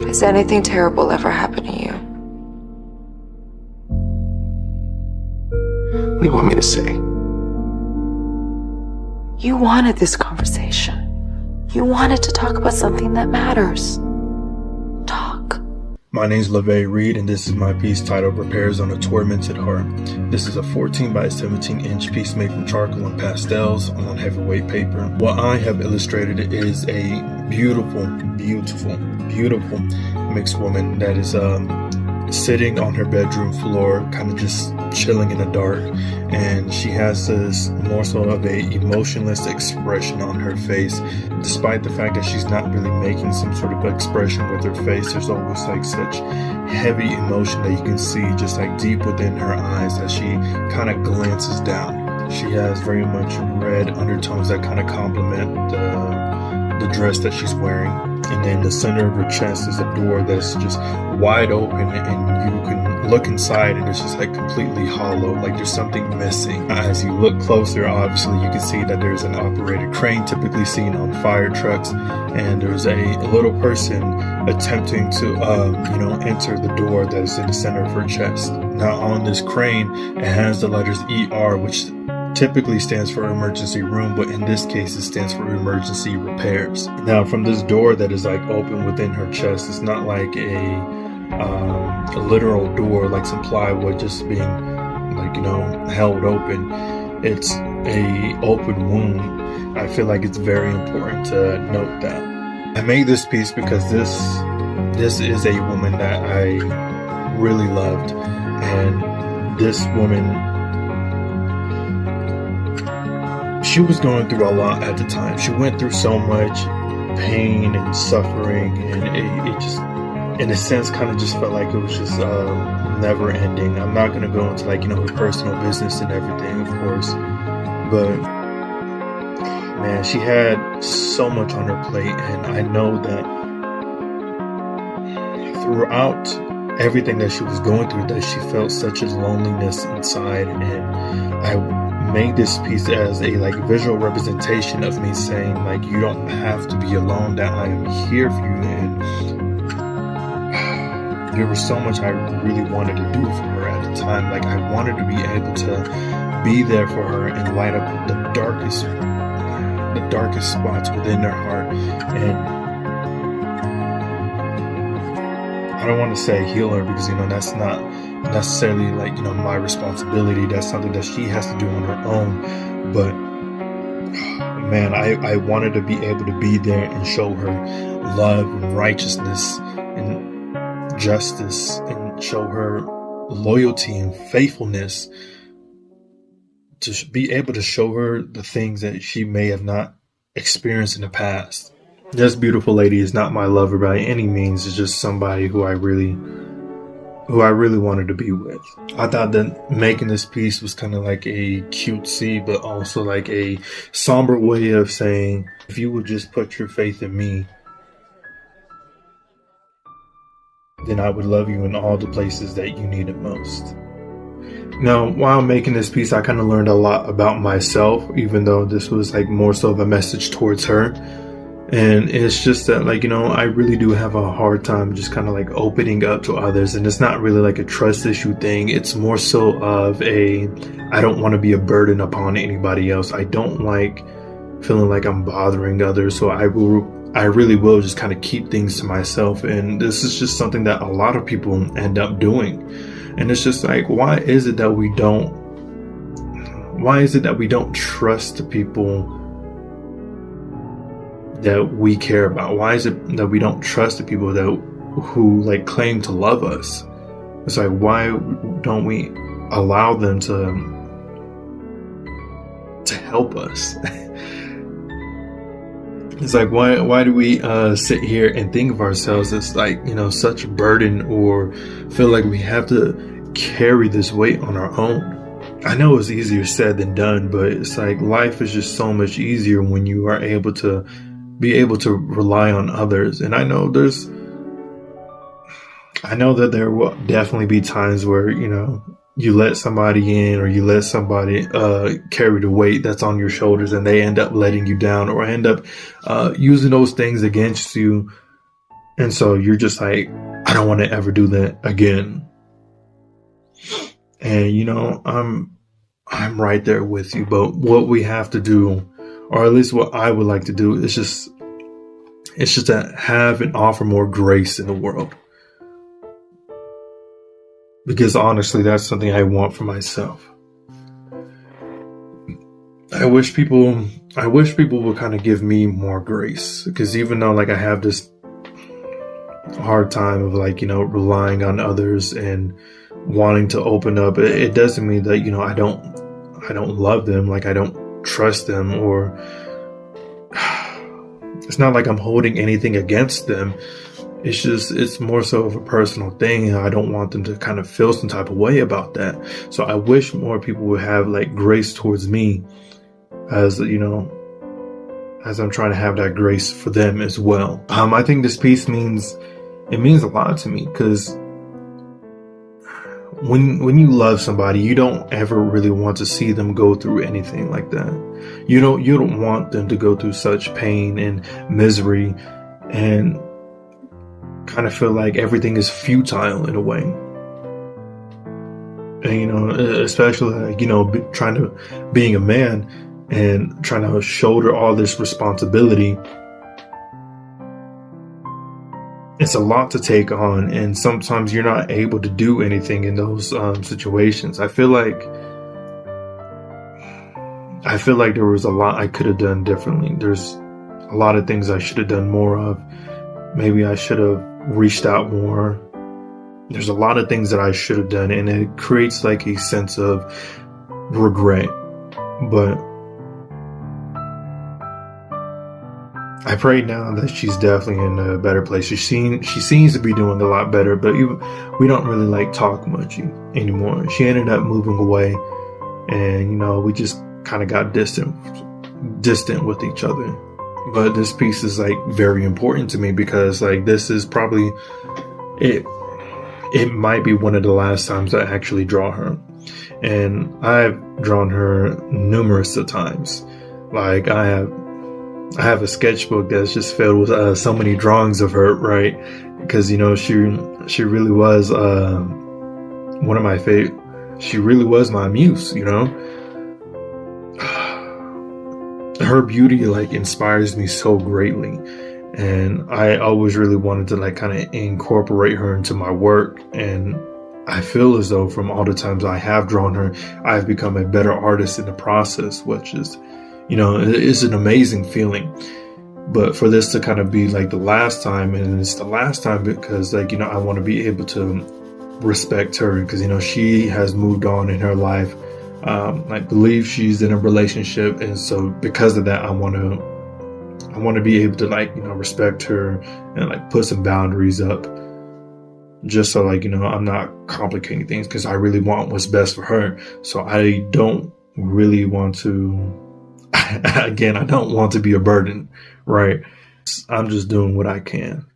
Has anything terrible ever happened to you? What do you want me to say? You wanted this conversation. You wanted to talk about something that matters. Talk. My name is LavaeReed, and this is my piece titled Repairs on a Tormented Heart. This is a 14 by 17 inch piece made from charcoal and pastels on heavyweight paper. What I have illustrated is a beautiful, beautiful, beautiful mixed woman that is sitting on her bedroom floor, kind of just chilling in the dark, and she has this morsel of a emotionless expression on her face. Despite the fact that she's not really making some sort of expression with her face, there's always like such heavy emotion that you can see just like deep within her eyes as she kind of glances down. She has very much red undertones that kind of complement the dress that she's wearing. And then the center of her chest is a door that's just wide open, and you can look inside and it's just like completely hollow, like there's something missing. As you look closer, obviously you can see that there's an operated crane typically seen on fire trucks, and there's a little person attempting to enter the door that is in the center of her chest. Now on this crane, it has the letters ER, which typically stands for emergency room, but in this case it stands for emergency repairs. Now from this door that is like open within her chest, it's not like a literal door like some plywood just being like held open. It's a open wound. I feel like it's very important to note that. I made this piece because this is a woman that I really loved, and this woman, she was going through a lot at the time. She went through so much pain and suffering, and it just, in a sense, kind of just felt like it was just never ending. I'm not going to go into her personal business and everything, of course, but man, she had so much on her plate, and I know that throughout everything that she was going through, that she felt such a loneliness inside, and I made this piece as a visual representation of me saying you don't have to be alone, that I am here for you. And there was so much I really wanted to do for her at the time. I wanted to be able to be there for her and light up the darkest spots within her heart. And I don't want to say heal her, because that's not necessarily my responsibility. That's something that she has to do on her own. But man, I wanted to be able to be there and show her love and righteousness and justice, and show her loyalty and faithfulness, to be able to show her the things that she may have not experienced in the past. This beautiful lady is not my lover by any means. It's just somebody who I really wanted to be with. I thought that making this piece was kind of like a cutesy, but also like a somber way of saying, if you would just put your faith in me, then I would love you in all the places that you need it most. Now, while making this piece, I kind of learned a lot about myself, even though this was more so of a message towards her. And it's just that I really do have a hard time just kind of opening up to others. And it's not really a trust issue thing. It's more so of I don't want to be a burden upon anybody else. I don't like feeling like I'm bothering others. So I really will just kind of keep things to myself. And this is just something that a lot of people end up doing. And it's just why is it that we don't trust the people that we care about? Why is it that we don't trust the people who claim to love us? It's why don't we allow them to help us? It's why do we sit here and think of ourselves as such a burden, or feel like we have to carry this weight on our own? I know it's easier said than done, but it's life is just so much easier when you are able to rely on others. And I know that there will definitely be times where you let somebody in, or you let somebody carry the weight that's on your shoulders, and they end up letting you down, or end up using those things against you And so you're just like, I don't want to ever do that again. And I'm right there with you. But what we have to do, or at least what I would like to do, is just to have and offer more grace in the world. Because honestly, that's something I want for myself. I wish people would kind of give me more grace. Because even though like I have this hard time of like, relying on others and wanting to open up, it doesn't mean that, I don't love them, like I don't trust them, or it's not like I'm holding anything against them. It's more so of a personal thing, and I don't want them to kind of feel some type of way about that. So I wish more people would have like grace towards me, as as I'm trying to have that grace for them as well. I think this piece means a lot to me, because when you love somebody, you don't ever really want to see them go through anything like that. You don't want them to go through such pain and misery and kind of feel like everything is futile in a way. And especially like, being a man and trying to shoulder all this responsibility. It's a lot to take on, and sometimes you're not able to do anything in those situations. I feel like there was a lot I could have done differently. There's a lot of things I should have done more of. Maybe I should have reached out more. There's a lot of things that I should have done, and it creates like a sense of regret. But I pray now that she's definitely in a better place. She seems to be doing a lot better, but we don't really like talk much anymore. She ended up moving away, and we just kind of got distant with each other. But this piece is like very important to me, because like this is probably it might be one of the last times I actually draw her, and I've drawn her numerous of times. Like I have a sketchbook that's just filled with so many drawings of her, right? Because she really was one of my favorite. She really was my muse. Her beauty like inspires me so greatly, and I always really wanted to like kind of incorporate her into my work. And I feel as though from all the times I have drawn her, I've become a better artist in the process, which is it's an amazing feeling. But for this to kind of be like the last time, and it's the last time because like I want to be able to respect her, because she has moved on in her life. I believe she's in a relationship, and so because of that, I want to be able to like respect her and like put some boundaries up, just so like I'm not complicating things, because I really want what's best for her. So I don't really want to. Again, I don't want to be a burden, right? I'm just doing what I can.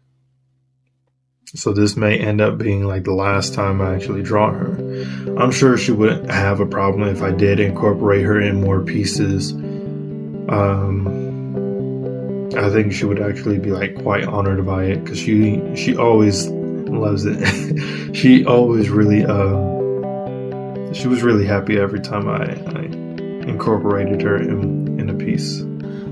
So this may end up being like the last time I actually draw her. I'm sure she wouldn't have a problem if I did incorporate her in more pieces. I think she would actually be like quite honored by it, because she always loves it. She always really she was really happy every time I incorporated her in a piece.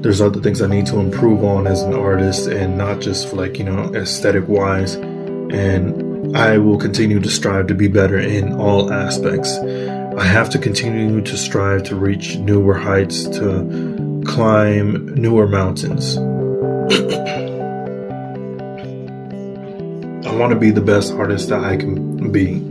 There's other things I need to improve on as an artist, and not just for like aesthetic wise, and I will continue to strive to be better in all aspects. I have to continue to strive to reach newer heights, to climb newer mountains. I want to be the best artist that I can be.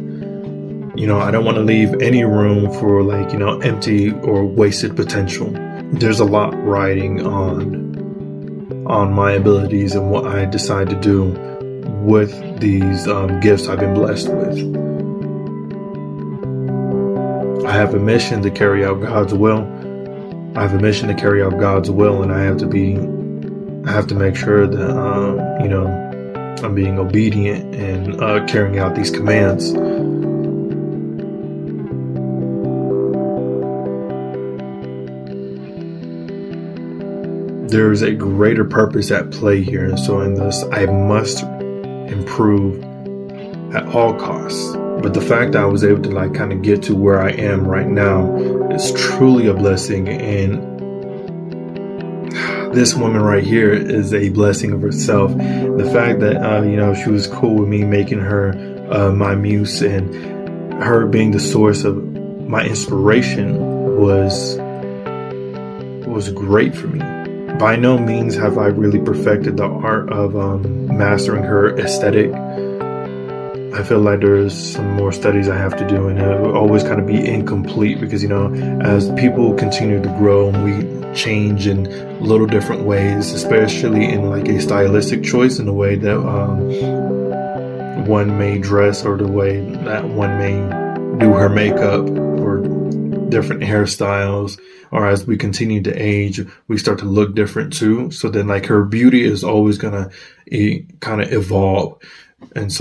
I don't want to leave any room for like, empty or wasted potential. There's a lot riding on my abilities and what I decide to do with these gifts I've been blessed with. I have a mission to carry out God's will. I have a mission to carry out God's will, and I have to make sure that, I'm being obedient and carrying out these commands. There is a greater purpose at play here, and so in this, I must improve at all costs. But the fact that I was able to like kind of get to where I am right now is truly a blessing. And this woman right here is a blessing of herself. The fact that you know, she was cool with me making her my muse, and her being the source of my inspiration was great for me. By no means have I really perfected the art of mastering her aesthetic. I feel like there's some more studies I have to do, and it will always kind of be incomplete because, you know, as people continue to grow and we change in little different ways, especially in like a stylistic choice, in the way that one may dress, or the way that one may do her makeup, or different hairstyles, or as we continue to age, we start to look different too. So then like her beauty is always gonna kind of evolve. And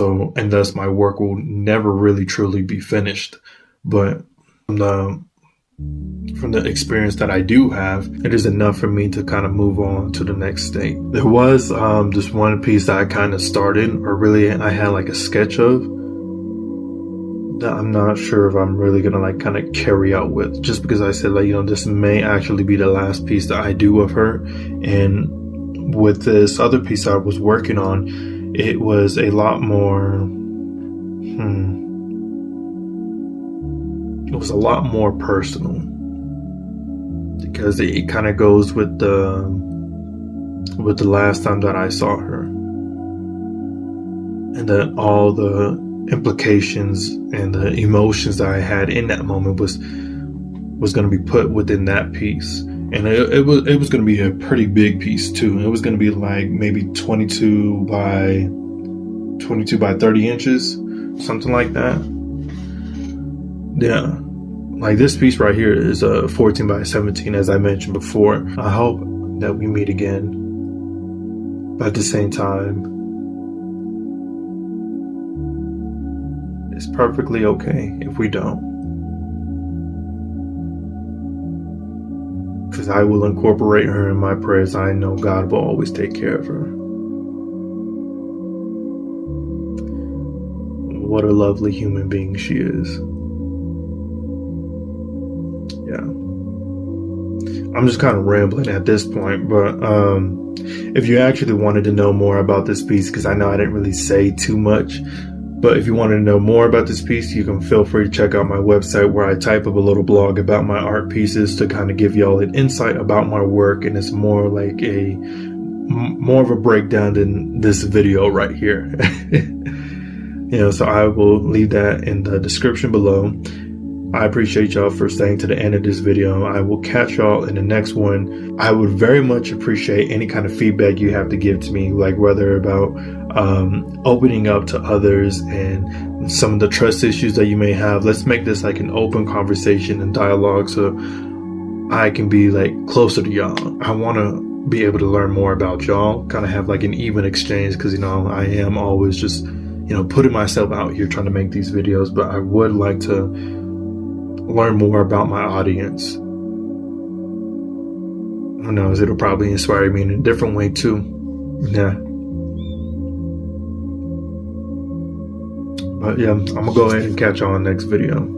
thus my work will never really truly be finished. But from the experience that I do have, it is enough for me to kind of move on to the next state. There was this one piece that I kind of started, or really I had like a sketch of, that I'm not sure if I'm really gonna like kind of carry out with, just because I said, like, you know, this may actually be the last piece that I do of her. And with this other piece I was working on, it was a lot more it was a lot more personal, because it kind of goes with the last time that I saw her, and that all the implications and the emotions that I had in that moment was going to be put within that piece. And it was going to be a pretty big piece too. It was going to be like maybe 22 by 30 inches, something like that. Yeah, like this piece right here is a 14 by 17, as I mentioned before. I hope that we meet again, but at the same time, it's perfectly okay if we don't, because I will incorporate her in my prayers. I know God will always take care of her. What a lovely human being she is. Yeah, I'm just kind of rambling at this point, but if you actually wanted to know more about this piece, because I know I didn't really say too much, but if you wanted to know more about this piece, you can feel free to check out my website, where I type up a little blog about my art pieces to kind of give y'all an insight about my work. And it's more like more of a breakdown than this video right here. You know, so I will leave that in the description below. I appreciate y'all for staying to the end of this video. I will catch y'all in the next one. I would very much appreciate any kind of feedback you have to give to me, like whether about opening up to others and some of the trust issues that you may have. Let's make this like an open conversation and dialogue, so I can be like closer to y'all. I want to be able to learn more about y'all, kind of have like an even exchange, because, you know, I am always just, you know, putting myself out here trying to make these videos, but I would like to learn more about my audience. Who knows, it'll probably inspire me in a different way too. Yeah. But yeah, I'm gonna go ahead and catch y'all on the next video.